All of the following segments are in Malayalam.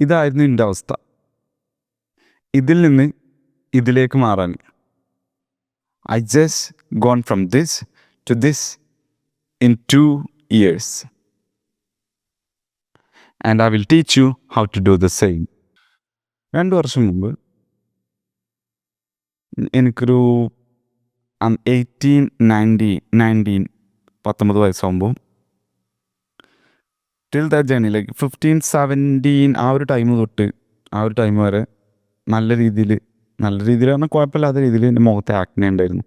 ഇതായിരുന്നു എൻ്റെ അവസ്ഥ. ഇതിൽ നിന്ന് ഇതിലേക്ക് മാറാൻ I just gone from this to this in 2 years and I will teach you how to do the same. 2 വർഷം മുമ്പ് എനിക്കൊരു 19 വയസ്സാകുമ്പോൾ ടിൽ ദാറ്റ് ജേണി ലൈക്ക് 15-17 ആ ഒരു ടൈം വരെ നല്ല രീതിയിൽ പറഞ്ഞാൽ കുഴപ്പമില്ലാത്ത രീതിയിൽ എൻ്റെ മുഖത്ത് ആക്നെ ഉണ്ടായിരുന്നു.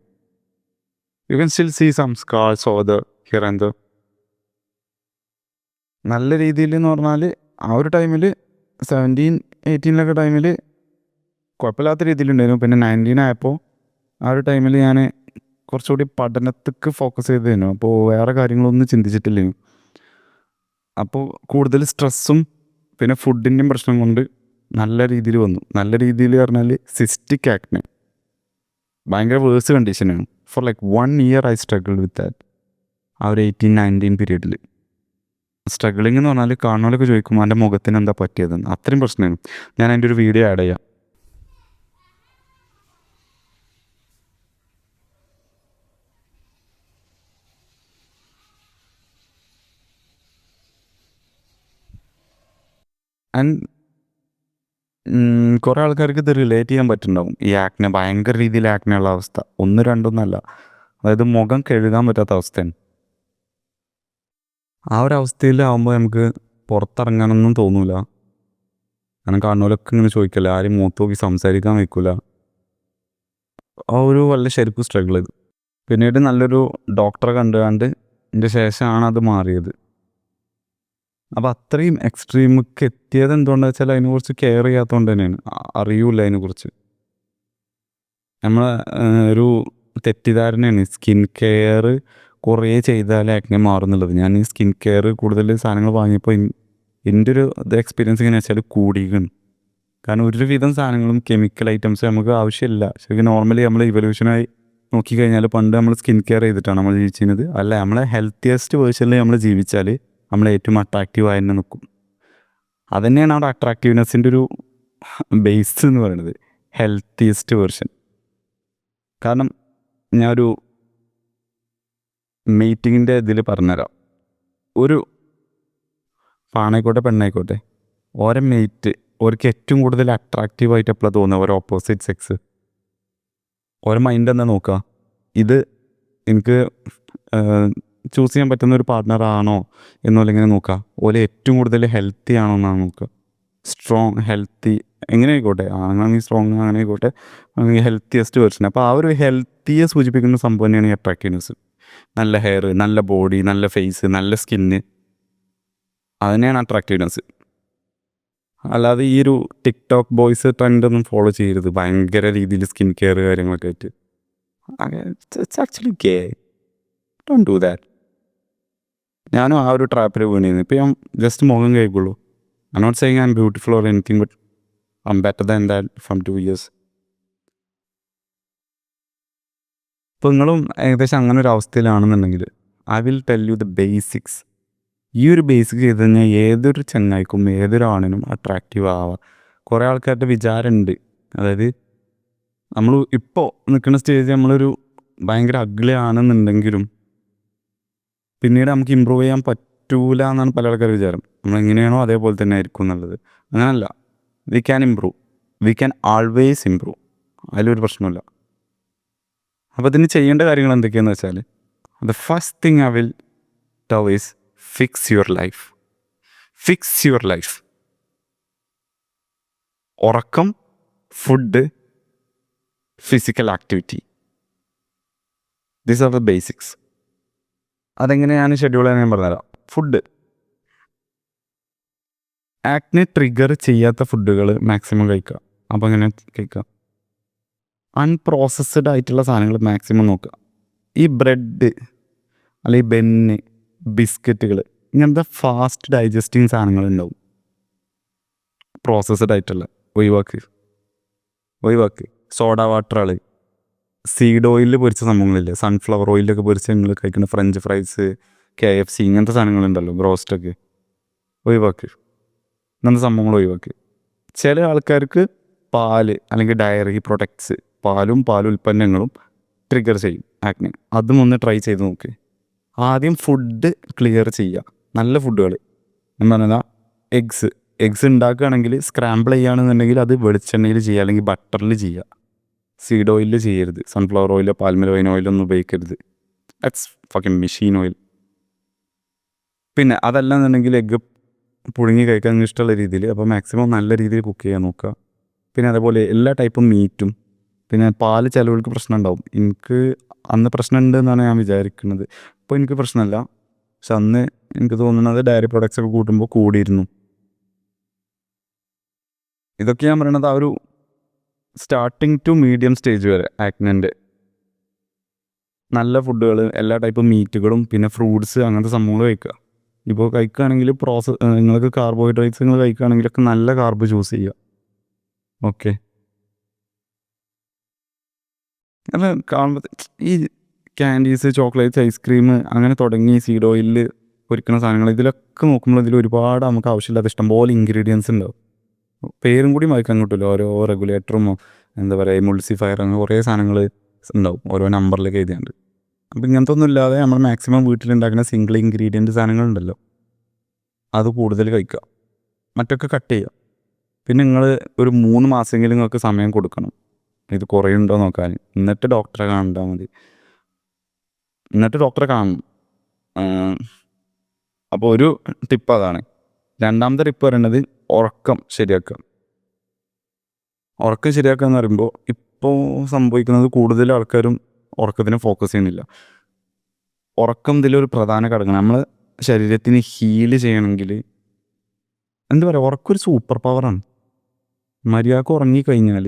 You can still see some scars over the here and the. നല്ല രീതിയിൽ എന്ന് പറഞ്ഞാൽ ആ ഒരു ടൈമിൽ 17-18 ടൈമിൽ കുഴപ്പമില്ലാത്ത രീതിയിലുണ്ടായിരുന്നു. പിന്നെ 19 ആയപ്പോൾ ആ ഒരു ടൈമിൽ ഞാൻ കുറച്ചുകൂടി പഠനത്തിക്ക് ഫോക്കസ് ചെയ്തിരുന്നു. അപ്പോൾ വേറെ കാര്യങ്ങളൊന്നും ചിന്തിച്ചിട്ടില്ലായിരുന്നു. അപ്പോൾ കൂടുതൽ സ്ട്രെസ്സും പിന്നെ ഫുഡിൻ്റെയും പ്രശ്നം കൊണ്ട് നല്ല രീതിയിൽ വന്നു. നല്ല രീതിയിൽ പറഞ്ഞാൽ സിസ്റ്റിക് ആക്നെ, ഭയങ്കര വേഴ്സ് കണ്ടീഷനാണ്. For like 1 year I struggle with that. ആ ഒരു 18-19 പീരീഡിൽ സ്ട്രഗിളിങ് എന്ന് പറഞ്ഞാൽ കാണുന്നവരൊക്കെ ചോദിക്കും എൻ്റെ മുഖത്തിന് എന്താ പറ്റിയതെന്ന്. അത്രയും പ്രശ്നമാണ്. ഞാൻ അതിൻ്റെ ഒരു വീഡിയോ ആഡ് ചെയ്യാം. ആൻഡ് കുറേ ആൾക്കാർക്ക് ഇത് റിലേറ്റ് ചെയ്യാൻ പറ്റുന്നുണ്ടാവും. ഈ ആക്നെ, ഭയങ്കര രീതിയിൽ ആക്നെയുള്ള അവസ്ഥ 1-2 അതായത് മുഖം കഴുകാൻ പറ്റാത്ത അവസ്ഥയാണ്. ആ ഒരു അവസ്ഥയിലാവുമ്പോൾ നമുക്ക് പുറത്തിറങ്ങാനൊന്നും തോന്നൂല. കാരണം കാണുന്നവരൊക്കെ ഇങ്ങനെ ചോദിക്കില്ല, ആരും മൂത്ത് നോക്കി സംസാരിക്കാൻ വയ്ക്കില്ല. ആ ഒരു വളരെ ശരിക്കും സ്ട്രഗിൾ ചെയ്തു. പിന്നീട് നല്ലൊരു ഡോക്ടറെ കണ്ടുകൊണ്ട് ഇതിൻ്റെ ശേഷമാണ് അത് മാറിയത്. അപ്പോൾ അത്രയും എക്സ്ട്രീമൊക്കെ എത്തിയത് എന്തുകൊണ്ടാണെന്ന് വെച്ചാൽ അതിനെക്കുറിച്ച് കെയർ ചെയ്യാത്തതുകൊണ്ട് തന്നെയാണ്. അറിയൂല അതിനെക്കുറിച്ച്. നമ്മൾ ഒരു തെറ്റിദ്ധാരണയാണ് സ്കിൻ കെയർ കുറേ ചെയ്താൽ ആക്നെ മാറുന്നുള്ളത്. ഞാൻ ഈ സ്കിൻ കെയർ കൂടുതൽ സാധനങ്ങൾ വാങ്ങിയപ്പോൾ എൻ്റെ ഒരു എക്സ്പീരിയൻസ് എങ്ങനെയാ വെച്ചാൽ കൂടിയാണ്. കാരണം ഒരുവിധം സാധനങ്ങളും കെമിക്കൽ ഐറ്റംസ് നമുക്ക് ആവശ്യമില്ല. ശരിക്കും നോർമലി നമ്മൾ ഇവല്യൂഷനായി നോക്കിക്കഴിഞ്ഞാൽ പണ്ട് നമ്മൾ സ്കിൻ കെയർ ചെയ്തിട്ടാണ് നമ്മൾ ജീവിച്ചിരുന്നത്. അല്ല, നമ്മളെ ഹെൽത്തിയസ്റ്റ് വേർഷനിൽ നമ്മൾ ജീവിച്ചാൽ നമ്മൾ ഏറ്റവും അട്രാക്റ്റീവ് ആയി തന്നെ നിൽക്കും. അതുതന്നെയാണ് അവിടെ അട്രാക്റ്റീവ്നെസ്സിൻ്റെ ഒരു ബേസ് എന്ന് പറയുന്നത്, ഹെൽത്തിയസ്റ്റ് വേർഷൻ. കാരണം ഞാൻ ഒരു മീറ്റിങ്ങിൻ്റെ ഇതിൽ പറഞ്ഞുതരാം. ഒരു ആണായിക്കോട്ടെ പെണ്ണായിക്കോട്ടെ, ഓരോ മെയ്റ്റ് ഓർക്ക് ഏറ്റവും കൂടുതൽ അട്രാക്റ്റീവായിട്ട് എപ്പോഴാണ് തോന്നുക? ഓരോ ഓപ്പോസിറ്റ് സെക്സ്. ഓരോ മൈൻഡ് എന്താ നോക്കുക? ഇത് എനിക്ക് ചൂസ് ചെയ്യാൻ പറ്റുന്ന ഒരു പാർട്ട്ണറാണോ എന്നല്ല ഇങ്ങനെ നോക്കുക. ഓലെ ഏറ്റവും കൂടുതൽ ഹെൽത്തി ആണോ എന്നാണ് നോക്കുക. സ്ട്രോങ്, ഹെൽത്തി, എങ്ങനെ ആയിക്കോട്ടെ, ആണെങ്കിൽ സ്ട്രോങ്, അങ്ങനെ ആയിക്കോട്ടെ, ഹെൽത്തിയസ്റ്റ് വേർഷൻ. അപ്പോൾ ആ ഒരു ഹെൽത്തിയെ സൂചിപ്പിക്കുന്ന സംഭവം തന്നെയാണ് ഈ അട്രാക്റ്റീവ്നെസ്. നല്ല ഹെയർ, നല്ല ബോഡി, നല്ല ഫേസ്, നല്ല സ്കിന്ന്, അതിനെയാണ് അട്രാക്റ്റീവ്നെസ്. അല്ലാതെ ഈ ഒരു ടിക്ടോക്ക് ബോയ്സ് ട്രെൻഡൊന്നും ഫോളോ ചെയ്യരുത്. ഭയങ്കര രീതിയിൽ സ്കിൻ കെയർ കാര്യങ്ങളൊക്കെ ആയിട്ട്. It's actually gay. Don't do that. ഞാനും ആ ഒരു ട്രാപ്പിൽ വീണിരുന്നു. ഇപ്പോൾ ഞാൻ ജസ്റ്റ് മുഖം കഴിക്കുള്ളൂ. I not saying I am beautiful or anything, but I am better than that from 2 years. ഇപ്പോൾ നിങ്ങളും ഏകദേശം അങ്ങനെ ഒരു അവസ്ഥയിലാണെന്നുണ്ടെങ്കിൽ I will tell you the basics. ഈ ഒരു ബേസിക് ചെയ്ത് കഴിഞ്ഞാൽ ഏതൊരു ചങ്ങായിക്കും ഏതൊരു ആണിനും അട്രാക്റ്റീവ് ആവാം. കുറേ ആൾക്കാരുടെ വിചാരമുണ്ട്, അതായത് നമ്മൾ ഇപ്പോൾ നിൽക്കുന്ന സ്റ്റേജ് നമ്മളൊരു ഭയങ്കര അഗ്ലി ആണെന്നുണ്ടെങ്കിലും പിന്നീട് നമുക്ക് ഇമ്പ്രൂവ് ചെയ്യാൻ പറ്റൂല എന്നാണ് പല ആൾക്കാരുടെ വിചാരം. നമ്മളെങ്ങനെയാണോ അതേപോലെ തന്നെ ആയിരിക്കും എന്നുള്ളത്. അങ്ങനല്ല. We can improve, we can always improve. അതിലൊരു പ്രശ്നമില്ല. അപ്പോൾ ഇതിന് ചെയ്യേണ്ട കാര്യങ്ങൾ എന്തൊക്കെയാണെന്ന് വെച്ചാൽ, the first thing I will tell is fix your life. Fix your life. ഉറക്കം, food, physical activity, these are the basics. അതെങ്ങനെയാണ് ഷെഡ്യൂൾ ചെയ്യാൻ ഞാൻ പറഞ്ഞുതരാം. ഫുഡ്, ആക്നെ ട്രിഗർ ചെയ്യാത്ത ഫുഡുകൾ മാക്സിമം കഴിക്കുക. അപ്പോൾ എങ്ങനെ കഴിക്കുക? അൺപ്രോസസ്ഡ് ആയിട്ടുള്ള സാധനങ്ങൾ മാക്സിമം നോക്കുക. ഈ ബ്രെഡ് അല്ലെങ്കിൽ ബെന്ന്, ബിസ്ക്കറ്റുകൾ, ഇങ്ങനത്തെ ഫാസ്റ്റ് ഡൈജസ്റ്റിങ് സാധനങ്ങളുണ്ടാവും. പ്രോസസ്ഡ് ആയിട്ടുള്ള ഒഴിവാക്ക്. സോഡ വാട്ടറുകൾ, സീഡ് ഓയിലിൽ പൊരിച്ച സംഭവങ്ങളില്ലേ, സൺഫ്ലവർ ഓയിലൊക്കെ പൊരിച്ച് നിങ്ങൾ കഴിക്കുന്ന ഫ്രഞ്ച് ഫ്രൈസ്, KFC, ഇങ്ങനത്തെ സാധനങ്ങളുണ്ടല്ലോ, ബ്രോസ്റ്റൊക്കെ, ഒഴിവാക്ക്. ഇങ്ങനത്തെ സംഭവങ്ങൾ ഒഴിവാക്ക്. ചില ആൾക്കാർക്ക് പാല് അല്ലെങ്കിൽ ഡയറി പ്രൊഡക്ട്സ്, പാലും ഉൽപ്പന്നങ്ങളും ട്രിഗർ ചെയ്യും ആക്നെ. അതും ഒന്ന് ട്രൈ ചെയ്ത് നോക്ക്. ആദ്യം ഫുഡ് ക്ലിയർ ചെയ്യുക. നല്ല ഫുഡുകൾ എന്ന് പറഞ്ഞാൽ എഗ്സ് ഉണ്ടാക്കുകയാണെങ്കിൽ സ്ക്രാമ്പിൾ ചെയ്യുകയാണെന്നുണ്ടെങ്കിൽ അത് വെളിച്ചെണ്ണയിൽ ചെയ്യുക അല്ലെങ്കിൽ ബട്ടറിൽ ചെയ്യുക. സീഡ് ഓയിലിൽ ചെയ്യരുത്. സൺഫ്ലവർ ഓയിലോ പാൽമിൽ ഓയിലൊന്നും ഉപയോഗിക്കരുത്. That's fucking machine oil. പിന്നെ അതല്ലാന്നുണ്ടെങ്കിൽ എഗ്ഗ് പുഴുങ്ങി കഴിക്കാൻ ഇഷ്ടമുള്ള രീതിയിൽ, അപ്പോൾ മാക്സിമം നല്ല രീതിയിൽ കുക്ക് ചെയ്യാൻ നോക്കുക. പിന്നെ അതേപോലെ എല്ലാ ടൈപ്പും മീറ്റും. പിന്നെ പാല് ചിലവർക്ക് പ്രശ്നം ഉണ്ടാവും. എനിക്ക് അന്ന് പ്രശ്നമുണ്ട് എന്നാണ് ഞാൻ വിചാരിക്കുന്നത്. ഇപ്പോൾ എനിക്ക് പ്രശ്നമല്ല, പക്ഷെ അന്ന് എനിക്ക് തോന്നുന്നത് ഡയറി പ്രൊഡക്ട്സ് ഒക്കെ കൂട്ടുമ്പോൾ കൂടിയിരുന്നു. ഇതൊക്കെ ഞാൻ പറയണത് ആ ഒരു സ്റ്റാർട്ടിങ് ടു മീഡിയം സ്റ്റേജ് വരെ ആക്നെൻ്റെ. നല്ല ഫുഡുകൾ, എല്ലാ ടൈപ്പ് മീറ്റുകളും പിന്നെ ഫ്രൂട്ട്സ് അങ്ങനത്തെ സംഭവങ്ങൾ കഴിക്കുക. ഇപ്പോൾ കഴിക്കുകയാണെങ്കിൽ നിങ്ങൾക്ക് കാർബോഹൈഡ്രേറ്റ്സ് നിങ്ങൾ കഴിക്കുകയാണെങ്കിലൊക്കെ നല്ല കാർബ് ചൂസ് ചെയ്യുക. ഓക്കെ. അല്ല, കാണുമ്പോൾ ഈ ക്യാൻഡീസ്, ചോക്ലേറ്റ്സ്, ഐസ്ക്രീം അങ്ങനെ തുടങ്ങി സീഡ് ഓയിലിൽ പൊരിക്കുന്ന സാധനങ്ങൾ, ഇതിലൊക്കെ നോക്കുമ്പോൾ ഇതിൽ ഒരുപാട് നമുക്ക് ആവശ്യമില്ലാത്ത ഇഷ്ടംപോലെ ഇൻഗ്രീഡിയൻസ് ഉണ്ടാവും. പേരും കൂടി വായിക്കാൻ കിട്ടില്ല. ഓരോ റെഗുലേറ്ററും എന്താ പറയുക എമുൾസിഫയർ അങ്ങനെ കുറേ സാധനങ്ങൾ ഉണ്ടാവും ഓരോ നമ്പറിലേക്ക് എഴുതിയുണ്ട്. അപ്പോൾ ഇങ്ങനത്തെ ഒന്നും ഇല്ലാതെ നമ്മൾ മാക്സിമം വീട്ടിലുണ്ടാക്കുന്ന സിംഗിൾ ഇൻഗ്രീഡിയൻറ്റ് സാധനങ്ങളുണ്ടല്ലോ, അത് കൂടുതൽ കഴിക്കുക. മറ്റൊക്കെ കട്ട് ചെയ്യുക. പിന്നെ നിങ്ങൾ ഒരു 3 മാസമെങ്കിലും നിങ്ങൾക്ക് സമയം കൊടുക്കണം ഇത് കുറയുണ്ടോ നോക്കാൻ. എന്നിട്ട് ഡോക്ടറെ കാണാൻ മതി. എന്നിട്ട് ഡോക്ടറെ കാണണം. അപ്പോൾ ഒരു ടിപ്പ് അതാണ്. രണ്ടാമത്തെ ടിപ്പ് പറയുന്നത് ഉറക്കം ശരിയാക്കുക. ഉറക്കം ശരിയാക്കുക എന്ന് പറയുമ്പോൾ ഇപ്പോൾ സംഭവിക്കുന്നത് കൂടുതൽ ആൾക്കാരും ഉറക്കത്തിന് ഫോക്കസ് ചെയ്യുന്നില്ല. ഉറക്കം ഇതിലൊരു പ്രധാന ഘടകമാണ്. നമ്മൾ ശരീരത്തിന് ഹീല് ചെയ്യണമെങ്കിൽ എന്താ പറയുക, ഉറക്കം ഒരു സൂപ്പർ പവറാണ്. മര്യാദക്ക് ഉറങ്ങിക്കഴിഞ്ഞാൽ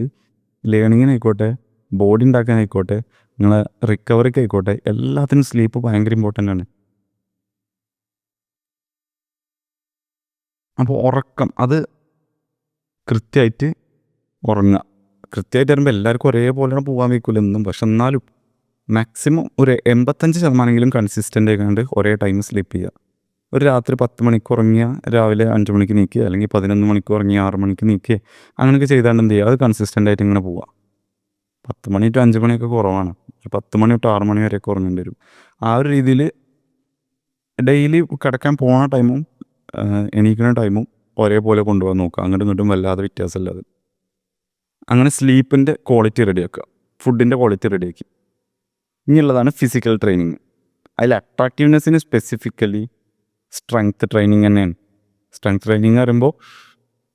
ലേണിങ്ങിനായിക്കോട്ടെ, ബോഡി ഉണ്ടാക്കാനായിക്കോട്ടെ, നിങ്ങളെ റിക്കവറിക്ക് ആയിക്കോട്ടെ, എല്ലാത്തിനും സ്ലീപ്പ് ഭയങ്കര ഇമ്പോർട്ടൻ്റ് ആണ്. അപ്പോൾ ഉറക്കം അത് കൃത്യമായിട്ട് ഉറങ്ങുക. കൃത്യമായിട്ട് വരുമ്പോൾ എല്ലാവർക്കും ഒരേപോലെയാണ് പോകാൻ വയ്ക്കില്ല എന്നും, പക്ഷെ എന്നാലും മാക്സിമം ഒരു 85% കൺസിസ്റ്റൻ്റ് ആയിക്കാണ്ട് ഒരേ ടൈം സ്ലീപ്പ് ചെയ്യുക. ഒരു രാത്രി 10 മണിക്ക് ഉറങ്ങിയാൽ രാവിലെ 5 മണിക്ക് നീക്കുക, അല്ലെങ്കിൽ 11 മണിക്ക് ഉറങ്ങിയാൽ 6 മണിക്ക് നീക്കുക. അങ്ങനെയൊക്കെ ചെയ്താണ്ട് എന്ത് ചെയ്യുക, അത് കൺസിസ്റ്റൻ്റ് ആയിട്ട് ഇങ്ങനെ പോവുക. 10 മണി ടു 5 മണിയൊക്കെ കുറവാണ്. 10 മണി തൊട്ട് 6 മണി വരെയൊക്കെ ഉറങ്ങേണ്ടി വരും. ആ ഒരു രീതിയിൽ ഡെയിലി കിടക്കാൻ പോണ ടൈമും എണീക്കുന്ന ടൈമും ഒരേപോലെ കൊണ്ടുപോകാൻ നോക്കുക. അങ്ങോട്ടും ഇങ്ങോട്ടും വല്ലാതെ വ്യത്യാസമില്ലാതെ. അങ്ങനെ സ്ലീപ്പിൻ്റെ ക്വാളിറ്റി റെഡിയാക്കുക, ഫുഡിൻ്റെ ക്വാളിറ്റി റെഡിയാക്കി. ഇനിയുള്ളതാണ് ഫിസിക്കൽ ട്രെയിനിങ്. അതിൽ അട്രാക്റ്റീവ്നെസ്സിന് സ്പെസിഫിക്കലി സ്ട്രെങ്ത് ട്രെയിനിങ് തന്നെയാണ്. സ്ട്രെങ്ത് ട്രെയിനിങ് പറയുമ്പോൾ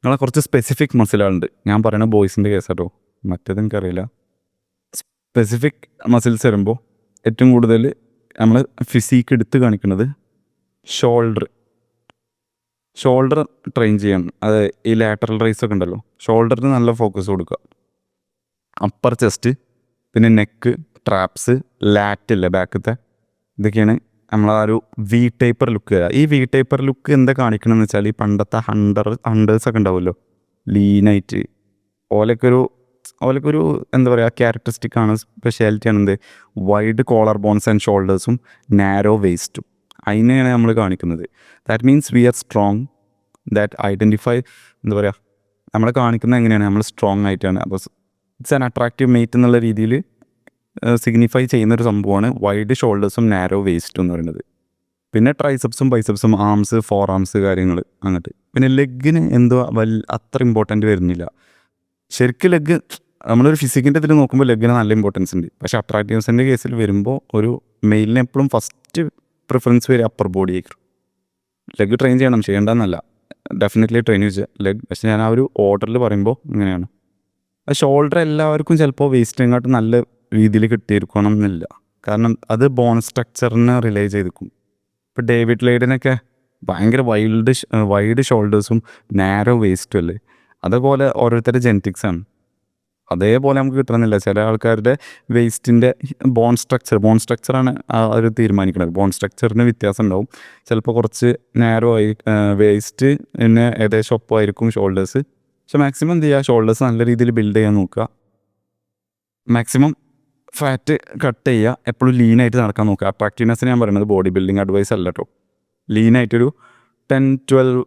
നിങ്ങളെ കുറച്ച് സ്പെസിഫിക് മസിലുകളുണ്ട്. ഞാൻ പറയുന്ന ബോയ്സിൻ്റെ കേസ് കേട്ടോ, മറ്റേത് എനിക്കറിയില്ല. സ്പെസിഫിക് മസിൽസ് വരുമ്പോൾ ഏറ്റവും കൂടുതൽ നമ്മൾ ഫിസിക്ക് എടുത്ത് കാണിക്കുന്നത് ഷോൾഡർ ട്രെയിൻ ചെയ്യണം. അത് ഈ ലാറ്ററൽ റൈസ് ഒക്കെ ഉണ്ടല്ലോ, ഷോൾഡറിന് നല്ല ഫോക്കസ് കൊടുക്കുക. അപ്പർ ചെസ്റ്റ്, പിന്നെ നെക്ക്, ട്രാപ്സ്, ലാറ്റില്ലേ ബാക്കത്തെ, ഇതൊക്കെയാണ് നമ്മളാ ഒരു വി ടൈപ്പർ ലുക്ക്. ഈ വി ടൈപ്പർ ലുക്ക് എന്താ കാണിക്കണമെന്ന് വെച്ചാൽ ഈ പണ്ടത്തെ ഹണ്ടേഴ്സൊക്കെ ഉണ്ടാവുമല്ലോ, ലീനായിട്ട്, ഓലൊക്കെ ഒരു എന്താ പറയുക ക്യാരക്ടറിസ്റ്റിക് ആണ്, സ്പെഷ്യാലിറ്റി ആണ് എന്ത്, വൈഡ് കോളർ ബോൺസ് ആൻഡ് ഷോൾഡേഴ്സും നാരോ വേസ്റ്റും. അതിനെയാണ് നമ്മൾ കാണിക്കുന്നത്. That means we are strong. That identify എന്താ പറയുക, നമ്മൾ കാണിക്കുന്നത് എങ്ങനെയാണ്, നമ്മൾ സ്ട്രോങ് ആയിട്ടാണ്. അപ്പോൾ ഇറ്റ്സ് ആൻ അട്രാക്റ്റീവ് മേറ്റ് എന്നുള്ള രീതിയിൽ സിഗ്നിഫൈ ചെയ്യുന്നൊരു സംഭവമാണ് വൈഡ് ഷോൾഡേഴ്സും നാരോ വേസ്റ്റും എന്ന് പറയുന്നത്. പിന്നെ ട്രൈസെപ്സും ബൈസെപ്സും, ആംസ്, ഫോർ ആംസ് കാര്യങ്ങൾ അങ്ങോട്ട്. പിന്നെ ലെഗിന് എന്തോ അത്ര ഇമ്പോർട്ടൻ്റ് വരുന്നില്ല ശരിക്കും. ലെഗ് നമ്മളൊരു ഫിസിക്കിൻ്റെ ഇതിൽ നോക്കുമ്പോൾ ലെഗിന് നല്ല ഇമ്പോർട്ടൻസ് ഉണ്ട്. പക്ഷേ അട്രാക്റ്റീവ്നെസ്സിൻ്റെ കേസിൽ വരുമ്പോൾ ഒരു മെയിലിന് എപ്പോഴും ഫസ്റ്റ് പ്രിഫറൻസ് വരെ അപ്പർ ബോഡി ആയിരിക്കും. ലെഗ് ട്രെയിൻ ചെയ്യണ്ടെന്നല്ല, ഡെഫിനറ്റ്ലി ട്രെയിൻ ചെയ്യ ലെഗ്. പക്ഷേ ഞാൻ ആ ഒരു ഓർഡറിൽ പറയുമ്പോൾ ഇങ്ങനെയാണ്. ആ ഷോൾഡർ എല്ലാവർക്കും ചിലപ്പോൾ വേസ്റ്റിനെക്കാട്ട് നല്ല രീതിയിൽ കിട്ടിയിരിക്കണം എന്നില്ല. കാരണം അത് ബോൺ സ്ട്രക്ചറിനെ റിലേ ചെയ്തിരിക്കും. ഇപ്പോൾ ഡേവിഡ് ലൈഡിനൊക്കെ ഭയങ്കര വൈഡ് ഷോൾഡേഴ്സും നാരോ വേസ്റ്റും അല്ലേ. അതേപോലെ ഓരോരുത്തരുടെ ജെനറ്റിക്സാണ്. അതേപോലെ നമുക്ക് കിട്ടണമെന്നില്ല. ചില ആൾക്കാരുടെ വേസ്റ്റിൻ്റെ ബോൺ സ്ട്രക്ചറാണ് അവർ തീരുമാനിക്കുന്നത്. ബോൺ സ്ട്രക്ചറിന് വ്യത്യാസം ഉണ്ടാവും. ചിലപ്പോൾ കുറച്ച് നാരോ ആയി വേസ്റ്റ്, പിന്നെ ഏകദേശം ഒപ്പമായിരിക്കും ഷോൾഡേഴ്സ്. പക്ഷെ മാക്സിമം എന്ത് ചെയ്യുക, ഷോൾഡേഴ്സ് നല്ല രീതിയിൽ ബിൽഡ് ചെയ്യാൻ നോക്കുക. മാക്സിമം ഫാറ്റ് കട്ട് ചെയ്യുക. എപ്പോഴും ലീനായിട്ട് നടക്കാൻ നോക്കുക. അട്രാക്റ്റീവ്നെസ്സിന് ഞാൻ പറയുന്നത് ബോഡി ബിൽഡിങ് അഡ്വൈസ് അല്ല കേട്ടോ. ലീനായിട്ടൊരു 10-12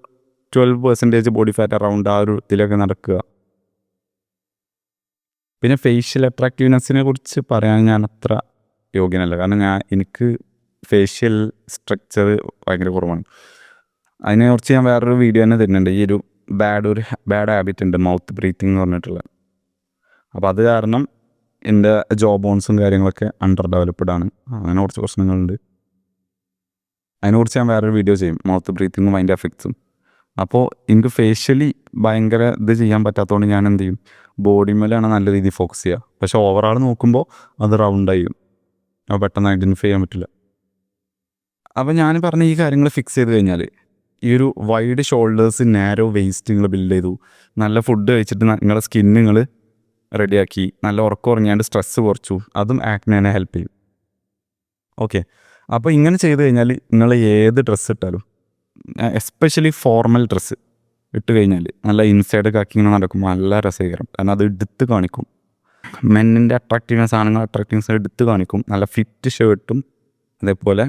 12% ബോഡി ഫാറ്റ് അറൗണ്ട് ആ ഒരു ഇതിലൊക്കെ നടക്കുക. പിന്നെ ഫേഷ്യൽ അട്രാക്റ്റീവ്നെസ്സിനെ കുറിച്ച് പറയാൻ ഞാൻ അത്ര യോഗ്യനല്ല. കാരണം എനിക്ക് ഫേഷ്യൽ സ്ട്രക്ചർ ഭയങ്കര കുറവാണ്. അതിനെക്കുറിച്ച് ഞാൻ വേറൊരു വീഡിയോ തന്നെ തരുന്നുണ്ട്. ഈ ഒരു ബാഡ് ഹാബിറ്റ് ഉണ്ട്, മൗത്ത് ബ്രീത്തിങ് എന്ന് പറഞ്ഞിട്ടുള്ള. അപ്പോൾ അത് കാരണം എൻ്റെ ജോ ബോൺസും കാര്യങ്ങളൊക്കെ അണ്ടർ ഡെവലപ്ഡ് ആണ്. അങ്ങനെ കുറച്ച് പ്രശ്നങ്ങളുണ്ട്. അതിനെക്കുറിച്ച് ഞാൻ വേറൊരു വീഡിയോ ചെയ്യും, മൗത്ത് ബ്രീത്തിങ്ങും അതിൻ്റെ എഫക്ട്സും. അപ്പോൾ എനിക്ക് ഫേഷ്യലി ഭയങ്കര ഇത് ചെയ്യാൻ പറ്റാത്തതുകൊണ്ട് ഞാൻ എന്ത് ചെയ്യും, ബോഡിമേലാണ് നല്ല രീതിയിൽ ഫോക്കസ് ചെയ്യുക. പക്ഷേ ഓവറാൾ നോക്കുമ്പോൾ അത് റൗണ്ടായും, അപ്പോൾ പെട്ടെന്ന് ഐഡൻറ്റിഫൈ ചെയ്യാൻ പറ്റില്ല. അപ്പോൾ ഞാൻ പറഞ്ഞ ഈ കാര്യങ്ങൾ ഫിക്സ് ചെയ്ത് കഴിഞ്ഞാൽ ഈ ഒരു വൈഡ് ഷോൾഡേഴ്സ്, നാരോ വേസ്റ്റ് നിങ്ങൾ ബിൽഡ് ചെയ്തു, നല്ല ഫുഡ് കഴിച്ചിട്ട് നിങ്ങളുടെ സ്കിൻ നിങ്ങൾ റെഡിയാക്കി, നല്ല ഉറക്കം ഉറങ്ങിയാണ്ട് സ്ട്രെസ്സ് കുറച്ചു, അതും ആക്നെ ഹെൽപ്പ് ചെയ്യും. ഓക്കെ, അപ്പോൾ ഇങ്ങനെ ചെയ്ത് കഴിഞ്ഞാൽ നിങ്ങൾ ഏത് ഡ്രസ്സ് ഇട്ടാലും, എസ്പെഷ്യലി ഫോർമൽ ഡ്രസ്സ് ഇട്ട് കഴിഞ്ഞാൽ നല്ല ഇൻസൈഡൊക്കെ ആക്കി ഇങ്ങനെ നടക്കുമ്പോൾ നല്ല രസകരം. കാരണം അത് എടുത്ത് കാണിക്കും, മെന്നിൻ്റെ അട്രാക്റ്റീവ്നെസ്, ആണുങ്ങൾ അട്രാക്റ്റീവ്നെസ് എടുത്ത് കാണിക്കും. നല്ല ഫിറ്റ് ഷർട്ടും അതേപോലെ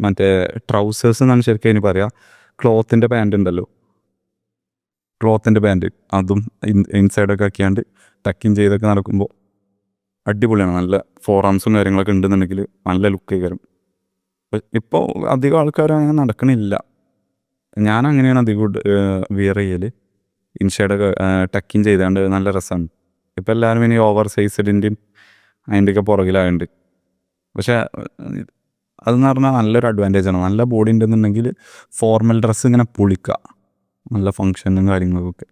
മറ്റേ ട്രൗസേഴ്സ് എന്നാണ് ശരിക്കും അതിന് പറയുക, ക്ലോത്തിൻ്റെ പാൻറ് ഉണ്ടല്ലോ, ക്ലോത്തിൻ്റെ പാൻറ്, അതും ഇൻസൈഡൊക്കെ ആക്കിയാണ്ട് ടക്കിങ് ചെയ്തൊക്കെ നടക്കുമ്പോൾ അടിപൊളിയാണ്. നല്ല ഫോറാംസും കാര്യങ്ങളൊക്കെ ഉണ്ടെന്നുണ്ടെങ്കിൽ നല്ല ലുക്ക് കയറും. ഇപ്പോൾ അധികം ആൾക്കാരും അങ്ങനെ നടക്കണില്ല. ഞാൻ അങ്ങനെയാണ് അധികം വിയർ ചെയ്യൽ, ഇൻഷേഡൊക്കെ ടക്കിങ് ചെയ്താണ്ട് നല്ല രസമാണ്. ഇപ്പോൾ എല്ലാവരും ഇനി ഓവർ സൈസിൻ്റെയും അതിൻ്റെയൊക്കെ പുറകിലായുണ്ട്. പക്ഷേ അതെന്ന് പറഞ്ഞാൽ നല്ലൊരു അഡ്വാൻറ്റേജാണ്. നല്ല ബോഡി ഉണ്ടെന്നുണ്ടെങ്കിൽ ഫോർമൽ ഡ്രസ്സ് ഇങ്ങനെ പൊളിക്കുക, നല്ല ഫങ്ഷനും കാര്യങ്ങളൊക്കെ.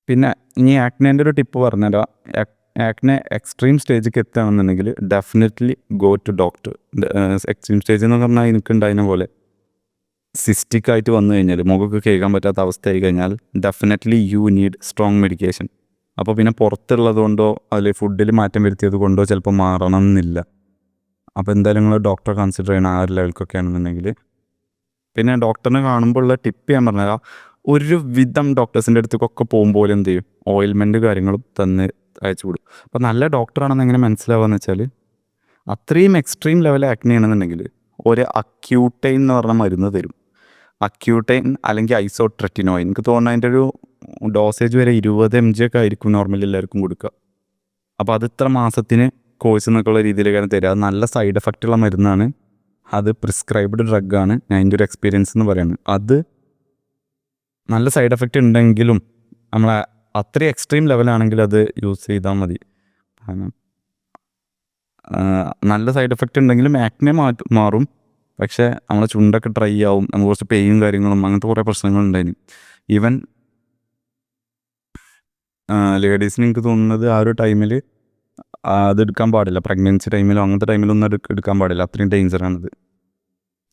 പിന്നെ ഇനി ആക്നേൻ്റെ ഒരു ടിപ്പ് പറഞ്ഞുതരാം. ആക്നെ എക്സ്ട്രീം സ്റ്റേജിലേക്ക് എത്തുകയാണെന്നുണ്ടെങ്കിൽ definitely go to doctor. Extreme stage എന്ന് പറഞ്ഞാൽ എനിക്കുണ്ടായിരുന്ന പോലെ സിസ്റ്റിക് ആയിട്ട് വന്നു കഴിഞ്ഞാൽ, മുഖമൊക്കെ കേൾക്കാൻ പറ്റാത്ത അവസ്ഥയായി കഴിഞ്ഞാൽ definitely you need strong medication. അപ്പോൾ പിന്നെ പുറത്തുള്ളത് കൊണ്ടോ അതിൽ ഫുഡിൽ മാറ്റം വരുത്തിയത് കൊണ്ടോ ചിലപ്പോൾ മാറണം എന്നില്ല. അപ്പോൾ എന്തായാലും നിങ്ങൾ ഡോക്ടറെ കൺസിഡർ ചെയ്യണം ആ ഒരു ലെവൽക്കൊക്കെ ആണെന്നുണ്ടെങ്കിൽ. പിന്നെ ഡോക്ടറിനെ കാണുമ്പോൾ ഉള്ള ടിപ്പ് ഞാൻ പറഞ്ഞാൽ, ഒരു വിധം ഡോക്ടേഴ്സിൻ്റെ അടുത്തേക്കൊക്കെ പോകുമ്പോൾ എന്ത് ചെയ്യും, ഓയിൽമെൻറ്റ് കാര്യങ്ങളും തന്ന് അയച്ചു വിടും. അപ്പോൾ നല്ല ഡോക്ടറാണെന്ന് എങ്ങനെ മനസ്സിലാവുകയെന്ന് വെച്ചാൽ, അത്രയും എക്സ്ട്രീം ലെവൽ ആക്നെ ആണെന്നുണ്ടെങ്കിൽ ഒരു അക്യൂട്ടൈൻ എന്ന് പറഞ്ഞ മരുന്ന് തരും. അക്യൂട്ടൈൻ അല്ലെങ്കിൽ ഐസോട്രെറ്റിനോയിൻ, എനിക്ക് തോന്നുന്നു അതിൻ്റെ ഒരു ഡോസേജ് വരെ 20 mg ഒക്കെ ആയിരിക്കും നോർമലി എല്ലാവർക്കും കൊടുക്കുക. അപ്പോൾ അത് ഇത്ര മാസത്തിന് കോഴ്സ് എന്നൊക്കെയുള്ള രീതിയിലേക്കാണ് തരിക. അത് നല്ല സൈഡ് എഫക്റ്റുള്ള മരുന്നാണ്, അത് പ്രിസ്ക്രൈബ്ഡ് ഡ്രഗാണ്. ഞാൻ എൻ്റെ ഒരു എക്സ്പീരിയൻസ് എന്ന് പറയുന്നത്, അത് നല്ല സൈഡ് എഫക്റ്റ് ഉണ്ടെങ്കിലും നമ്മൾ അത്രയും എക്സ്ട്രീം ലെവലാണെങ്കിൽ അത് യൂസ് ചെയ്താൽ മതി. കാരണം നല്ല സൈഡ് എഫക്റ്റ് ഉണ്ടെങ്കിലും ആക്നെ മാറും, പക്ഷേ നമ്മളെ ചുണ്ടൊക്കെ ഡ്രൈ ആവും, നമുക്ക് കുറച്ച് പെയിനും കാര്യങ്ങളും അങ്ങനത്തെ കുറേ പ്രശ്നങ്ങളുണ്ടായിരുന്നു. ഈവൻ ലേഡീസിന് എനിക്ക് തോന്നുന്നത് ആ ഒരു ടൈമിൽ അത് എടുക്കാൻ പാടില്ല, പ്രഗ്നൻസി ടൈമിലോ അങ്ങനത്തെ ടൈമിലൊന്നും എടുക്കാൻ പാടില്ല, അത്രയും ഡേഞ്ചറാണിത്.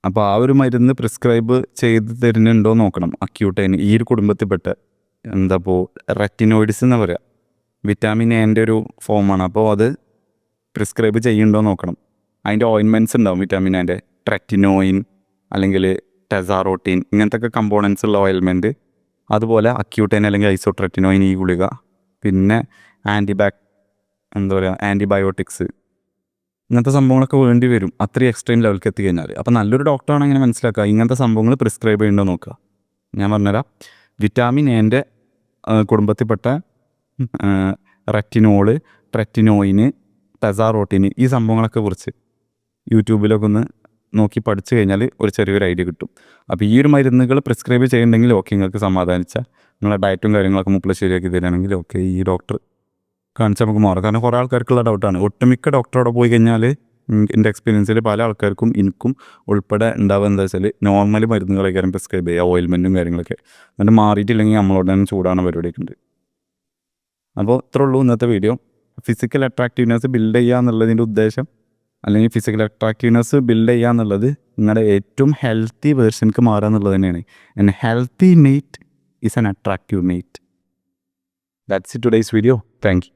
അപ്പോൾ ആ ഒരു മരുന്ന് പ്രിസ്ക്രൈബ് ചെയ്ത് തരുന്നുണ്ടോ നോക്കണം. അക്യൂട്ടൈൻ ഈ ഒരു കുടുംബത്തിൽപ്പെട്ട എന്താപ്പോൾ റെറ്റിനോയിഡ്സ് എന്ന് പറയുക, വിറ്റാമിൻ എൻ്റെ ഒരു ഫോമാണ്. അപ്പോൾ അത് പ്രിസ്ക്രൈബ് ചെയ്യുന്നുണ്ടോ നോക്കണം. അതിൻ്റെ ഓയിൻമെൻറ്റ്സ് ഉണ്ടാവും, വിറ്റാമിൻ എൻ്റെ ട്രെറ്റിനോയിൻ അല്ലെങ്കിൽ ടെസാറോട്ടീൻ ഇങ്ങനത്തെ ഒക്കെ കമ്പോണൻസ് ഉള്ള ഓയിൽമെൻറ്റ്. അതുപോലെ അക്യൂട്ടൈൻ അല്ലെങ്കിൽ ഐസോട്രെറ്റിനോയിൻ ഈ ഗുളിക, പിന്നെ ആൻറ്റിബയോട്ടിക്സ് ഇങ്ങനത്തെ സംഭവങ്ങളൊക്കെ വേണ്ടി വരും അത്രയും എക്സ്ട്രീം ലെവലിലേക്ക് എത്തിക്കഴിഞ്ഞാൽ. അപ്പോൾ നല്ലൊരു ഡോക്ടറാണ് ഇങ്ങനെ മനസ്സിലാക്കുക, ഇങ്ങനത്തെ സംഭവങ്ങൾ പ്രിസ്ക്രൈബ് ചെയ്യേണ്ടോ നോക്കുക. ഞാൻ പറഞ്ഞുതരാം, വിറ്റാമിൻ എൻ്റെ കുടുംബത്തിൽപ്പെട്ട റെറ്റിനോള്, ട്രെറ്റിനോയിന്, ടെസാറോട്ടിന് ഈ സംഭവങ്ങളൊക്കെ കുറിച്ച് യൂട്യൂബിലൊക്കെ ഒന്ന് നോക്കി പഠിച്ചു കഴിഞ്ഞാൽ ഒരു ചെറിയൊരു ഐഡിയ കിട്ടും. അപ്പോൾ ഈ ഒരു മരുന്നുകൾ പ്രിസ്ക്രൈബ് ചെയ്യുന്നുണ്ടെങ്കിൽ ഓക്കെ, നിങ്ങൾക്ക് സമാധാനിച്ചാൽ നിങ്ങളുടെ ഡയറ്റും കാര്യങ്ങളൊക്കെ മുപ്പിൽ ശരിയാക്കി തരികയാണെങ്കിൽ ഓക്കെ, ഈ ഡോക്ടർ കാണിച്ചാൽ നമുക്ക് മാറും. കാരണം കുറേ ആൾക്കാർക്കുള്ള ഡൗട്ടാണ്. ഒട്ടുമിക്ക ഡോക്ടറോടെ പോയി കഴിഞ്ഞാൽ എൻ്റെ എക്സ്പീരിയൻസിൽ പല ആൾക്കാർക്കും എനിക്കും ഉൾപ്പെടെ ഉണ്ടാവുക എന്താ വെച്ചാൽ, നോർമൽ മരുന്നുകളൊക്കെ പ്രിസ്ക്രൈബ് ചെയ്യുക, ഓയിൽമെൻറ്റും കാര്യങ്ങളൊക്കെ, എന്നിട്ട് മാറിയിട്ടില്ലെങ്കിൽ നമ്മളോട് തന്നെ ചൂടാണ് പരിപാടിയൊക്കെ ഉണ്ട്. അപ്പോൾ ഇത്രേ ഉള്ളൂ ഇന്നത്തെ വീഡിയോ. ഫിസിക്കൽ അട്രാക്റ്റീവ്നെസ് ബിൽഡ് ചെയ്യുക എന്നുള്ളതിൻ്റെ ഉദ്ദേശം, അല്ലെങ്കിൽ ഫിസിക്കൽ അട്രാക്റ്റീവ്നെസ് ബിൽഡ് ചെയ്യുക എന്നുള്ളത് നിങ്ങളുടെ ഏറ്റവും ഹെൽത്തി വേർഷൻക്ക് മാറുക എന്നുള്ളത് തന്നെയാണ്. And healthy made is an attractive made. That's it today's video. Thank you.